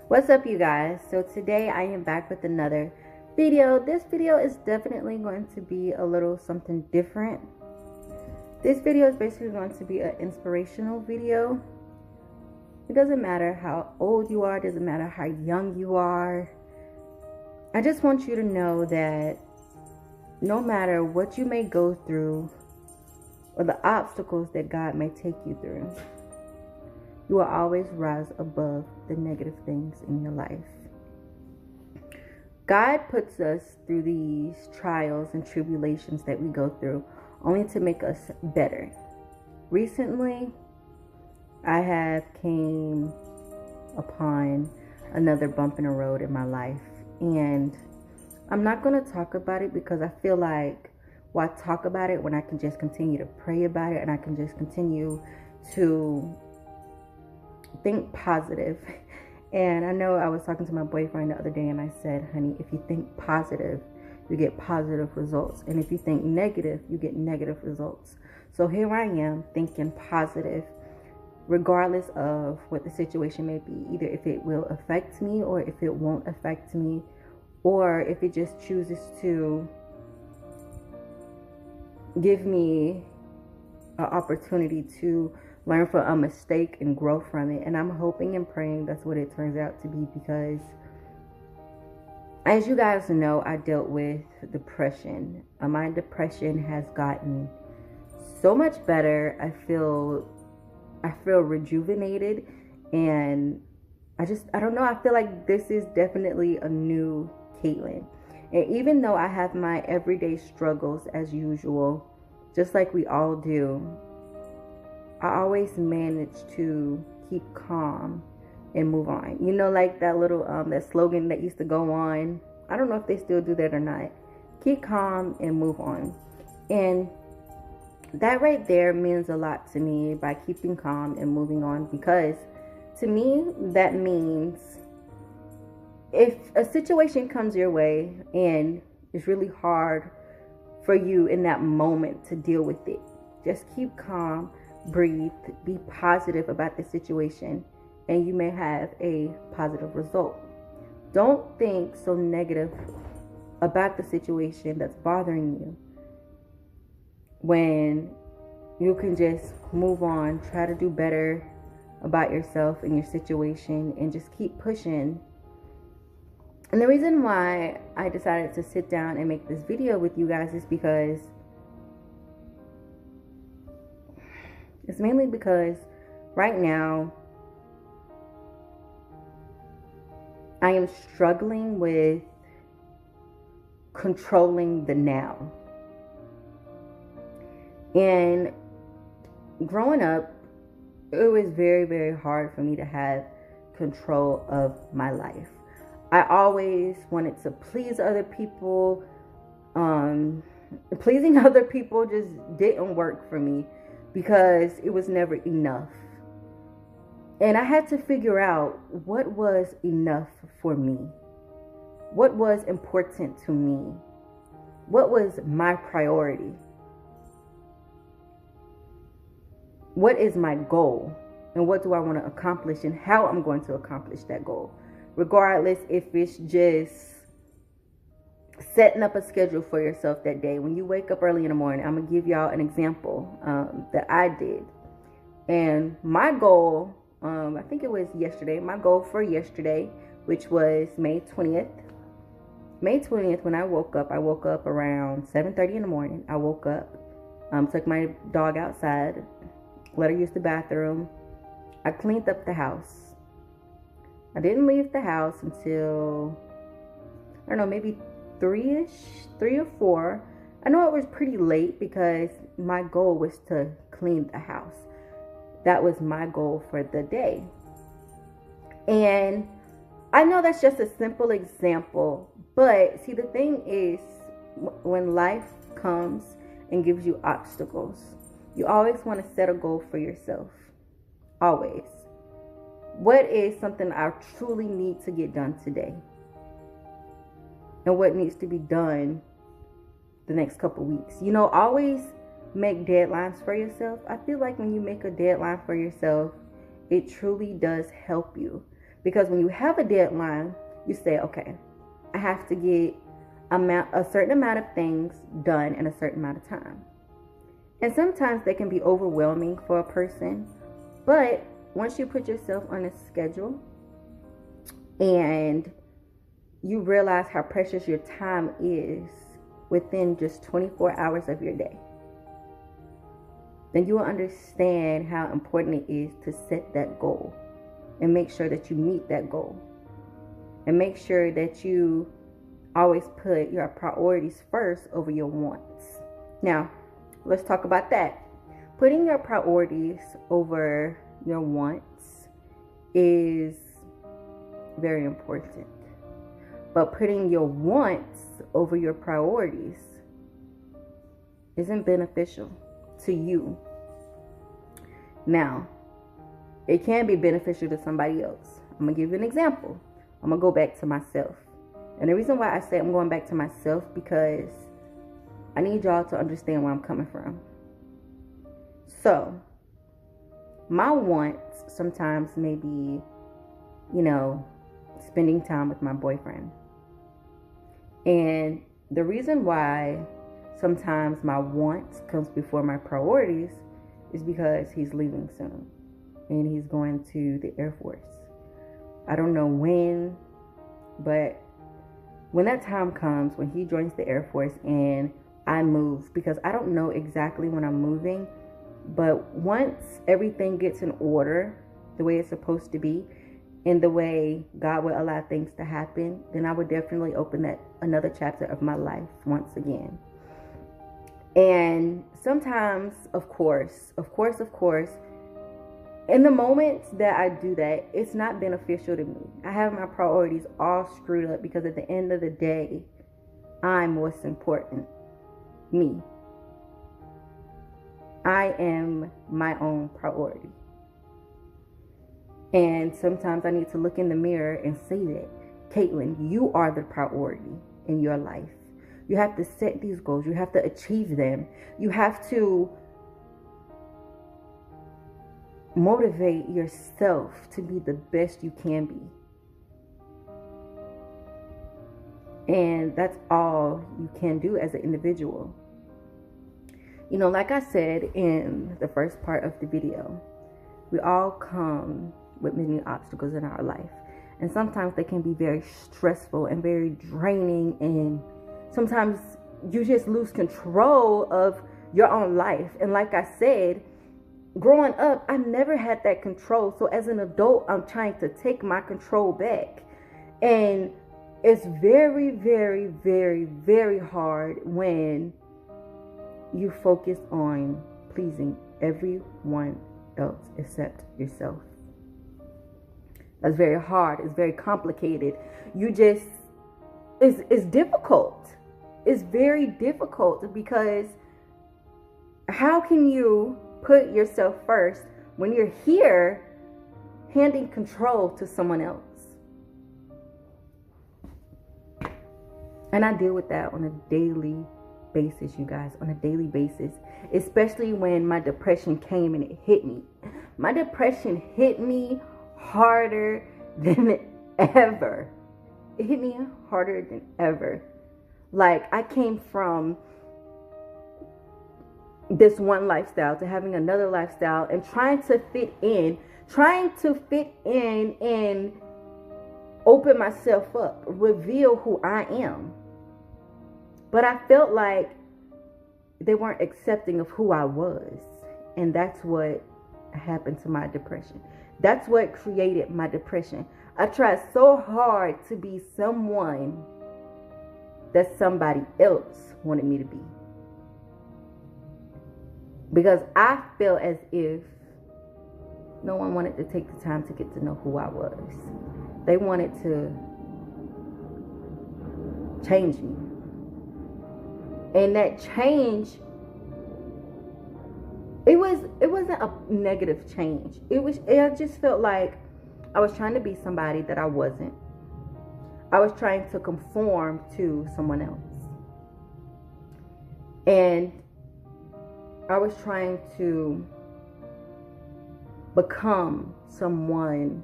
What's up, you guys? So today I am back with another video. This video is definitely going to be a little something different. This video is basically going to be an inspirational video. It doesn't matter how old you are, it doesn't matter how young you are. I just want you to know that no matter what you may go through or the obstacles that God may take you through, you will always rise above the negative things in your life. God puts us through these trials and tribulations that we go through only to make us better. Recently, I have came upon another bump in the road in my life, and I'm not going to talk about it because I feel like why talk about it when I can just continue to pray about it and I can just continue to think positive. And I know I was talking to my boyfriend the other day and I said, honey, if you think positive, you get positive results. And if you think negative, you get negative results. So here I am thinking positive, regardless of what the situation may be, either if it will affect me or if it won't affect me, or if it just chooses to give me an opportunity to learn from a mistake and grow from it. And I'm hoping and praying that's what it turns out to be, because as you guys know, I dealt with depression. My depression has gotten so much better. I feel rejuvenated, and I don't know, I feel like this is definitely a new Caitlin. And even though I have my everyday struggles as usual, just like we all do, I always manage to keep calm and move on. You know, like that little that slogan that used to go on. I don't know if they still do that or not. Keep calm and move on. And that right there means a lot to me, by keeping calm and moving on, because to me that means if a situation comes your way and it's really hard for you in that moment to deal with it, just keep calm, breathe, be positive about the situation, and you may have a positive result. Don't think so negative about the situation that's bothering you when you can just move on, try to do better about yourself and your situation, and just keep pushing. And the reason why I decided to sit down and make this video with you guys is because it's mainly because right now I am struggling with controlling the now. And growing up, it was very, very hard for me to have control of my life. I always wanted to please other people. Pleasing other people just didn't work for me because it was never enough. And I had to figure out what was enough for me. What was important to me? What was my priority? What is my goal? And what do I want to accomplish, and how I'm going to accomplish that goal? Regardless if it's just setting up a schedule for yourself that day. When you wake up early in the morning, I'm going to give y'all an example that I did. And my goal, I think it was yesterday, my goal for yesterday, which was May 20th. May 20th, when I woke up around 7:30 in the morning. I woke up, took my dog outside, let her use the bathroom. I cleaned up the house. I didn't leave the house until, I don't know, maybe 3 or 4. I know it was pretty late because my goal was to clean the house. That was my goal for the day. And I know that's just a simple example, but see, the thing is, when life comes and gives you obstacles, you always want to set a goal for yourself. Always. What is something I truly need to get done today? And what needs to be done the next couple weeks? You know, always make deadlines for yourself. I feel like when you make a deadline for yourself, it truly does help you. Because when you have a deadline, you say, okay, I have to get a certain amount of things done in a certain amount of time. And sometimes they can be overwhelming for a person. But once you put yourself on a schedule and you realize how precious your time is within just 24 hours of your day, then you will understand how important it is to set that goal and make sure that you meet that goal. And make sure that you always put your priorities first over your wants. Now, let's talk about that. Putting your priorities over your wants is very important. But putting your wants over your priorities isn't beneficial to you. Now, it can be beneficial to somebody else. I'm going to give you an example. I'm going to go back to myself. And the reason why I say I'm going back to myself, because I need y'all to understand where I'm coming from. So, my wants sometimes may be, spending time with my boyfriend. And the reason why sometimes my wants comes before my priorities is because he's leaving soon. And he's going to the Air Force. I don't know when, but when that time comes, when he joins the Air Force and I move, because I don't know exactly when I'm moving, but once everything gets in order, the way it's supposed to be, and the way God will allow things to happen, then I would definitely open another chapter of my life once again. And sometimes, of course, in the moments that I do that, it's not beneficial to me. I have my priorities all screwed up because at the end of the day, I'm what's important. Me. I am my own priority. And sometimes I need to look in the mirror and say that, Caitlin, you are the priority in your life. You have to set these goals. You have to achieve them. You have to motivate yourself to be the best you can be. And that's all you can do as an individual. Like I said in the first part of the video, we all come with many obstacles in our life. And sometimes they can be very stressful and very draining. And sometimes you just lose control of your own life. And like I said, growing up, I never had that control. So as an adult, I'm trying to take my control back. And it's very, very, very, very hard when you focus on pleasing everyone else except yourself. That's very hard. It's very complicated. It's difficult. It's very difficult because how can you put yourself first when you're here handing control to someone else? And I deal with that on a daily basis, you guys, on a daily basis, especially when my depression came and it hit me. My depression hit me harder than ever. It hit me harder than ever. Like, I came from this one lifestyle to having another lifestyle and trying to fit in and open myself up, reveal who I am. But I felt like they weren't accepting of who I was. And that's what happened to my depression. That's what created my depression. I tried so hard to be someone that somebody else wanted me to be. Because I felt as if no one wanted to take the time to get to know who I was. They wanted to change me. And that change, it wasn't a negative change. I just felt like I was trying to be somebody that I wasn't. I was trying to conform to someone else. And I was trying to become someone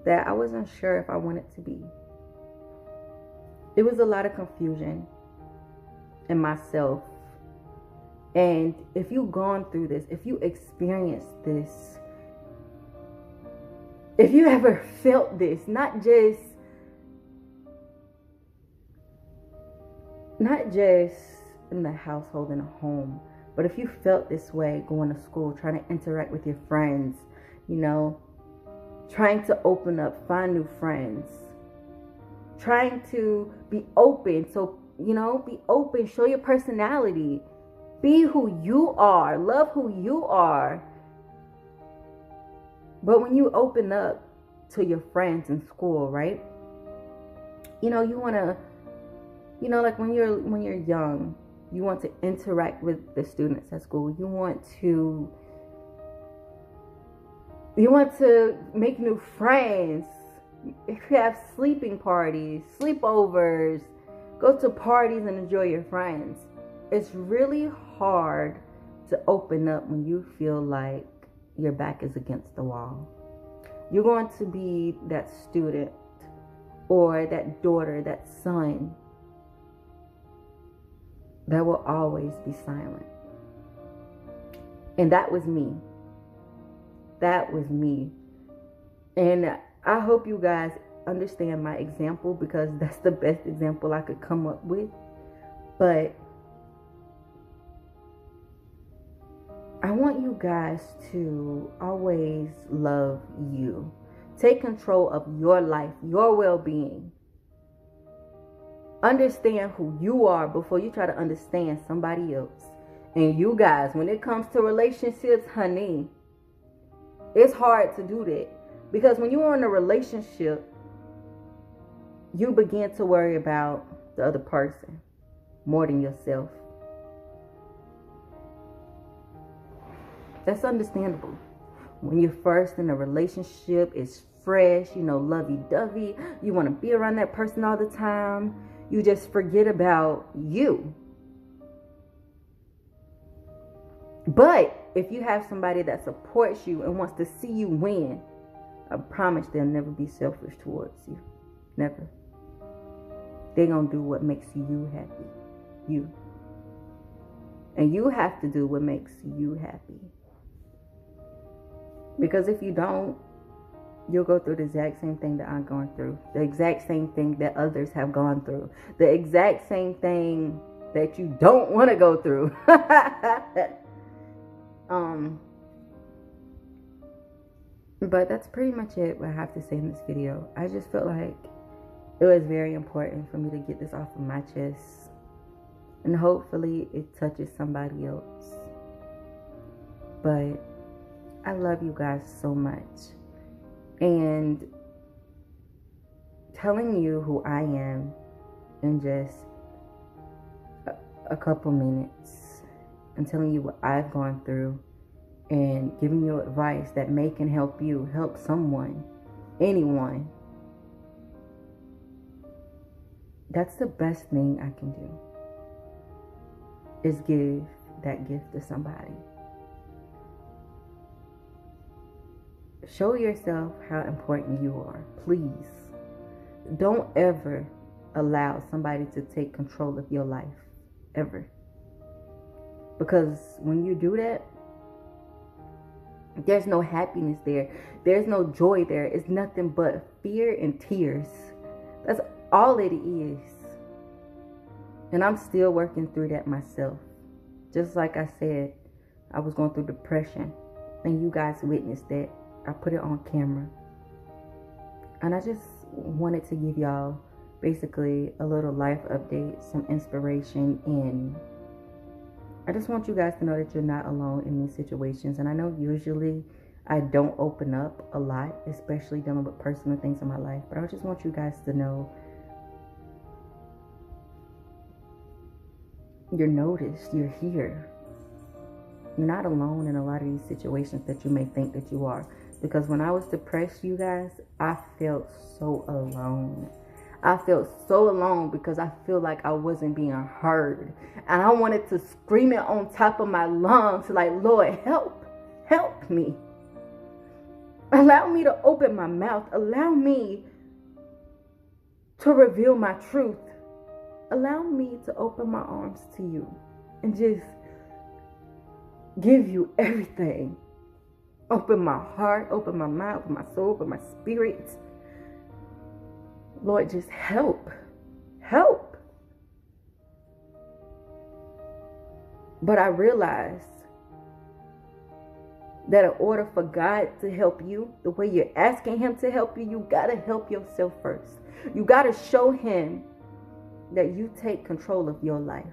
that I wasn't sure if I wanted to be. It was a lot of confusion in myself. And if you've gone through this, if you experienced this, if you ever felt this, not just in the household, in a home, but if you felt this way going to school, trying to interact with your friends, trying to open up, find new friends, trying to be open. So, be open, show your personality, be who you are, love who you are. But when you open up to your friends in school, right? You want to, like when you're young, you want to interact with the students at school. You want to make new friends. If you have sleeping parties, sleepovers, go to parties and enjoy your friends. It's really hard to open up when you feel like your back is against the wall. You're going to be that student or that daughter, that son that will always be silent. And that was me. That was me. And I hope you guys understand my example, because that's the best example I could come up with. But I want you guys to always love you. Take control of your life, your well-being. Understand who you are before you try to understand somebody else. And you guys, when it comes to relationships, honey, it's hard to do that. Because when you're in a relationship, you begin to worry about the other person more than yourself. That's understandable. When you're first in a relationship, it's fresh, lovey-dovey. You want to be around that person all the time. You just forget about you. But if you have somebody that supports you and wants to see you win, I promise they'll never be selfish towards you. Never. They're going to do what makes you happy. You. And you have to do what makes you happy. Because if you don't, you'll go through the exact same thing that I'm going through. The exact same thing that others have gone through. The exact same thing that you don't want to go through. But that's pretty much it, what I have to say in this video. I just felt like it was very important for me to get this off of my chest. And hopefully it touches somebody else. But I love you guys so much. And telling you who I am in just a couple minutes, and telling you what I've gone through, and giving you advice that can help you, help someone, anyone. That's the best thing I can do, is give that gift to somebody. Show yourself how important you are. Please. Don't ever allow somebody to take control of your life. Ever. Because when you do that, there's no happiness there. There's no joy there. It's nothing but fear and tears. That's all it is. And I'm still working through that myself. Just like I said, I was going through depression. And you guys witnessed that. I put it on camera. And I just wanted to give y'all basically a little life update, some inspiration, and I just want you guys to know that you're not alone in these situations. And I know usually I don't open up a lot, especially dealing with personal things in my life, but I just want you guys to know you're noticed, you're here. You're not alone in a lot of these situations that you may think that you are. Because when I was depressed, you guys, I felt so alone. I felt so alone because I feel like I wasn't being heard. And I wanted to scream it on top of my lungs, like, Lord, help me. Allow me to open my mouth. Allow me to reveal my truth. Allow me to open my arms to you and just give you everything. Open my heart, open my mind, open my soul, open my spirit. Lord, just help. Help. But I realized that in order for God to help you, the way you're asking him to help you, you got to help yourself first. You got to show him that you take control of your life.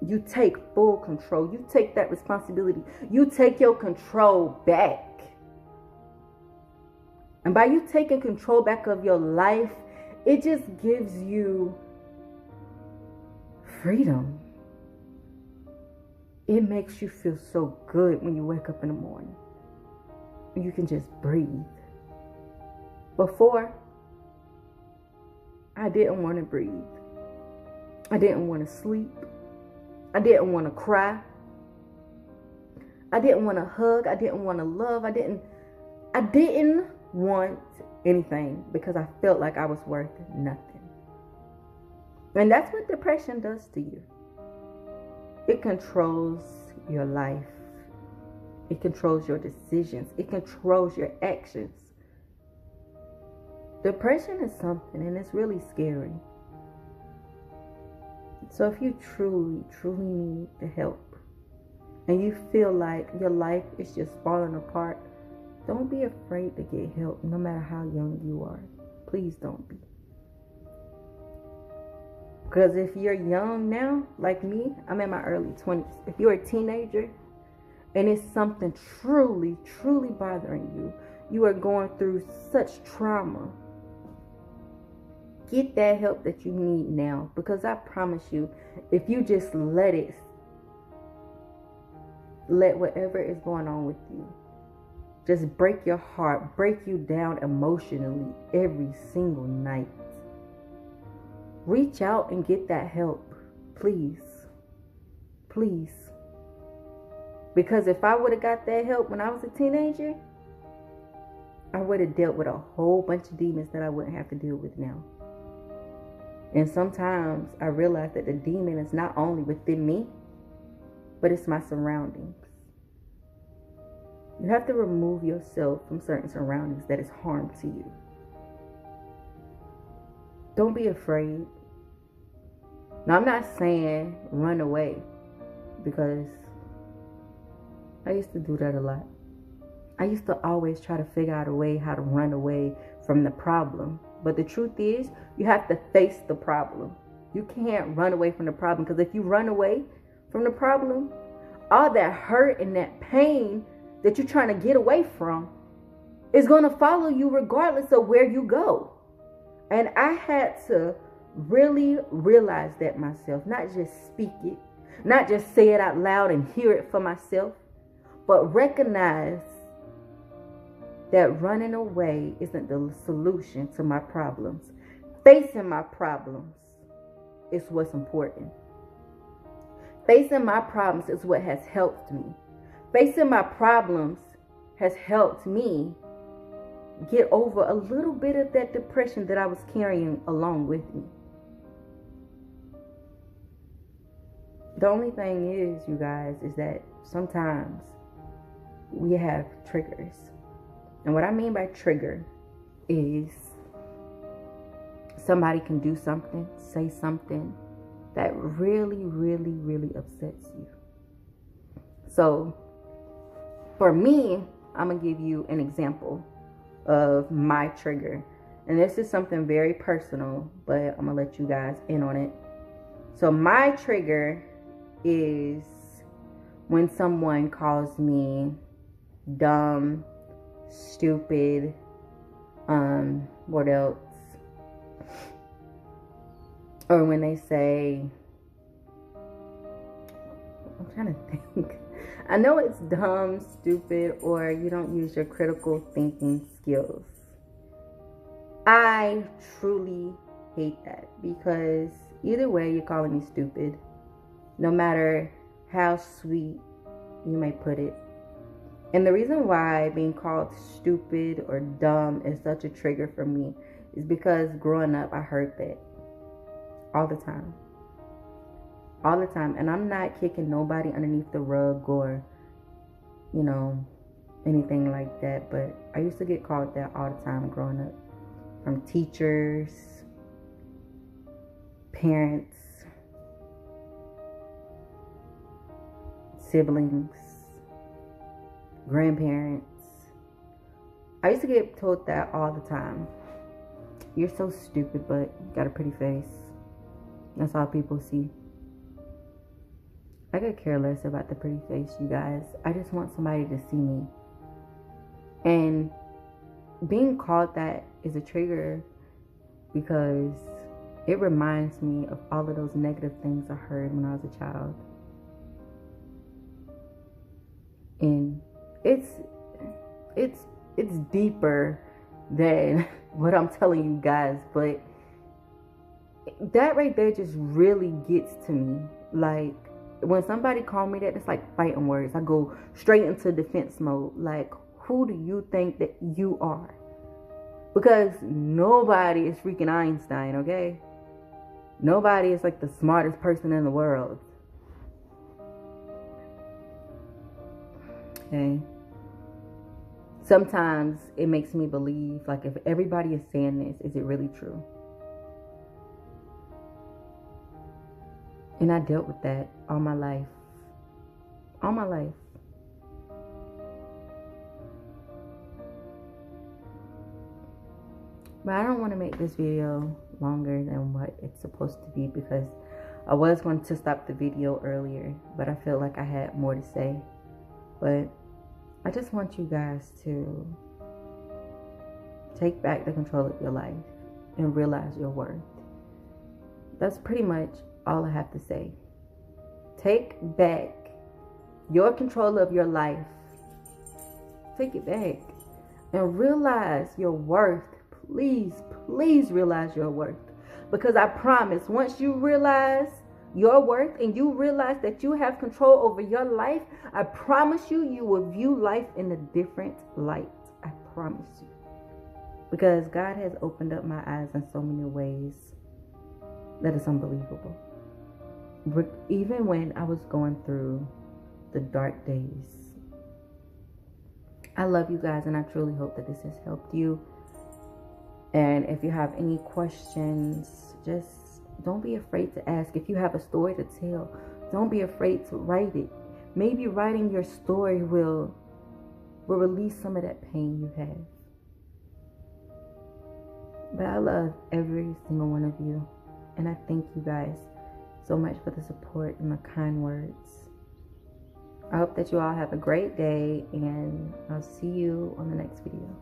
You take full control. You take that responsibility. You take your control back. And by you taking control back of your life, it just gives you freedom. It makes you feel so good when you wake up in the morning. You can just breathe. Before, I didn't want to breathe. I didn't want to sleep. I didn't want to cry. I didn't want to hug. I didn't want to love. I didn't want anything because I felt like I was worth nothing. And that's what depression does to you. It controls your life. It controls your decisions. It controls your actions. Depression is something, and it's really scary. So if you truly, truly need the help, and you feel like your life is just falling apart, don't be afraid to get help, no matter how young you are. Please don't be. Because if you're young now, like me, I'm in my early 20s. If you're a teenager and it's something truly, truly bothering you, you are going through such trauma, get that help that you need now. Because I promise you, if you just let whatever is going on with you, just break your heart, break you down emotionally every single night, reach out and get that help. Please. Please. Because if I would have got that help when I was a teenager, I would have dealt with a whole bunch of demons that I wouldn't have to deal with now. And sometimes I realize that the demon is not only within me, but it's my surroundings. You have to remove yourself from certain surroundings that is harm to you. Don't be afraid. Now, I'm not saying run away, because I used to do that a lot. I used to always try to figure out a way how to run away from the problem. But the truth is, you have to face the problem. You can't run away from the problem, because if you run away from the problem, all that hurt and that pain that you're trying to get away from is going to follow you regardless of where you go. And I had to really realize that myself, not just speak it, not just say it out loud and hear it for myself, but recognize that running away isn't the solution to my problems. Facing my problems is what's important. Facing my problems is what has helped me. Facing my problems has helped me get over a little bit of that depression that I was carrying along with me. The only thing is, you guys, is that sometimes we have triggers. And what I mean by trigger is somebody can do something, say something that really, really, really upsets you. So for me, I'm going to give you an example of my trigger. And this is something very personal, but I'm going to let you guys in on it. So my trigger is when someone calls me dumb, stupid, what else? Or when they say, I'm trying to think. I know it's dumb, stupid, or you don't use your critical thinking skills. I truly hate that, because either way, you're calling me stupid. No matter how sweet you may put it, And the reason why being called stupid or dumb is such a trigger for me is because growing up, I heard that all the time. All the time. And I'm not kicking nobody underneath the rug or, you know, anything like that. But I used to get called that all the time growing up. From teachers, parents, siblings, grandparents. I used to get told that all the time. You're so stupid, but got a pretty face. That's all people see. I could care less about the pretty face, you guys. I just want somebody to see me. And being called that is a trigger because it reminds me of all of those negative things I heard when I was a child. And it's deeper than what I'm telling you guys, but that right there just really gets to me. Like, when somebody call me that, it's like fighting words. I go straight into defense mode. Like, who do you think that you are? Because nobody is freaking Einstein, okay? Nobody is like the smartest person in the world. Okay? Sometimes it makes me believe, like, if everybody is saying this, is it really true? And I dealt with that all my life. All my life. But I don't want to make this video longer than what it's supposed to be because I was going to stop the video earlier, but I feel like I had more to say. But I just want you guys to take back the control of your life and realize your worth. That's pretty much all I have to say. Take back your control of your life. Take it back and realize your worth. Please, please realize your worth. Because I promise, once you realize your worth and you realize that you have control over your life, I promise you, you will view life in a different light. I promise you. Because God has opened up my eyes in so many ways that is unbelievable. Even when I was going through the dark days. I love you guys, and I truly hope that this has helped you. And if you have any questions, just don't be afraid to ask. If you have a story to tell, don't be afraid to write it. Maybe writing your story will release some of that pain you have. But I love every single one of you. And I thank you guys so much for the support and the kind words. I hope that you all have a great day, and I'll see you on the next video.